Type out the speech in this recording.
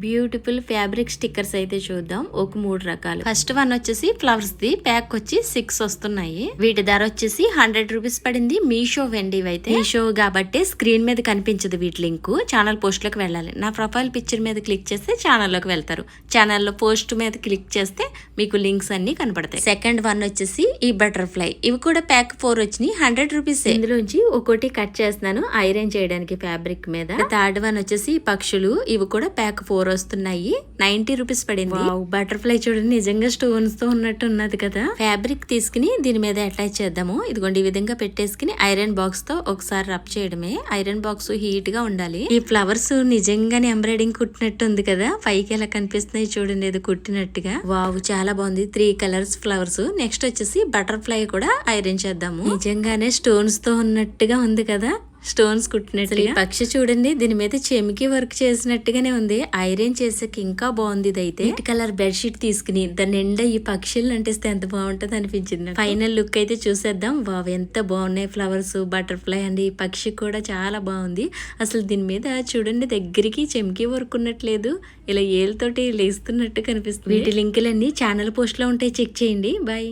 Beautiful fabric stickers అయితే చూద్దాం. ఒక 3 రకాలు. ఫస్ట్ వన్ వచ్చేసి ఫ్లవర్స్ ది ప్యాక్ వచ్చి 6 వస్తున్నాయి. వీటి ధర వచ్చేసి 100 రూపీస్ పడింది. మీషో వెండి అయితే మీషో కాబట్టి స్క్రీన్ మీద కనిపించదు వీటి లింక్. ఛానల్ పోస్ట్ లోకి వెళ్ళాలి. నా ప్రొఫైల్ పిక్చర్ మీద క్లిక్ చేస్తే ఛానల్ లోకి వెళ్తారు. ఛానల్లో పోస్ట్ మీద క్లిక్ చేస్తే మీకు లింక్స్ అన్ని కనపడతాయి. సెకండ్ వన్ వచ్చేసి ఈ బటర్ఫ్లై. ఇవి కూడా ప్యాక్ 4 వచ్చినాయి. 100 రూపీస్. ఇందులోంచి ఒక్కోటి కట్ చేస్తున్నాను ఐరన్ చేయడానికి ఫ్యాబ్రిక్ మీద. థర్డ్ వన్ వచ్చేసి పక్షులు. ఇవి కూడా ప్యాక్ 4 వస్తున్నాయి. 90 రూపీస్ పడింది. బటర్ఫ్లై చూడండి నిజంగా స్టోన్స్ తో ఉన్నట్టు ఉన్నది కదా. ఫ్యాబ్రిక్ తీసుకుని దీని మీద అటాచ్ చేద్దాము. ఇదిగోండి ఈ విధంగా పెట్టేసుకుని ఐరన్ బాక్స్ తో ఒకసారి రబ్ చేయడమే. ఐరన్ బాక్స్ హీట్ గా ఉండాలి. ఈ ఫ్లవర్స్ నిజంగానే ఎంబ్రాయిడింగ్ కుట్టినట్టు ఉంది కదా. పైకి ఎలా కనిపిస్తున్నాయి చూడండి ఇది కుట్టినట్టుగా. వావ్ చాలా బాగుంది. 3 కలర్స్ ఫ్లవర్స్. నెక్స్ట్ వచ్చేసి బటర్ఫ్లై కూడా ఐరన్ చేద్దాము. నిజంగానే స్టోన్స్ తో ఉన్నట్టుగా ఉంది కదా. స్టోన్స్ కుట్టినట్టు. ఈ పక్షి చూడండి దీని మీద చెమికి వర్క్ చేసినట్టుగానే ఉంది. ఐరన్ చేసాక ఇంకా బాగుంది. ఇదైతే వైట్ కలర్ బెడ్షీట్ తీసుకుని దాని నిండా ఈ పక్షులు అంటిస్తే ఎంత బాగుంటది అనిపించింది. ఫైనల్ లుక్ అయితే చూసేద్దాం. వావ్ ఎంత బాగున్నాయి ఫ్లవర్స్, బటర్ఫ్లై అండి. ఈ పక్షి కూడా చాలా బాగుంది. అసలు దీని మీద చూడండి దగ్గరికి చెమికి వర్క్ ఉన్నట్లేదు. ఇలా ఏళ్ళతోటి లేస్తున్నట్టు కనిపిస్తుంది. వీటి లింకులన్నీ ఛానల్ పోస్ట్ లో ఉంటాయి. చెక్ చేయండి. బాయ్.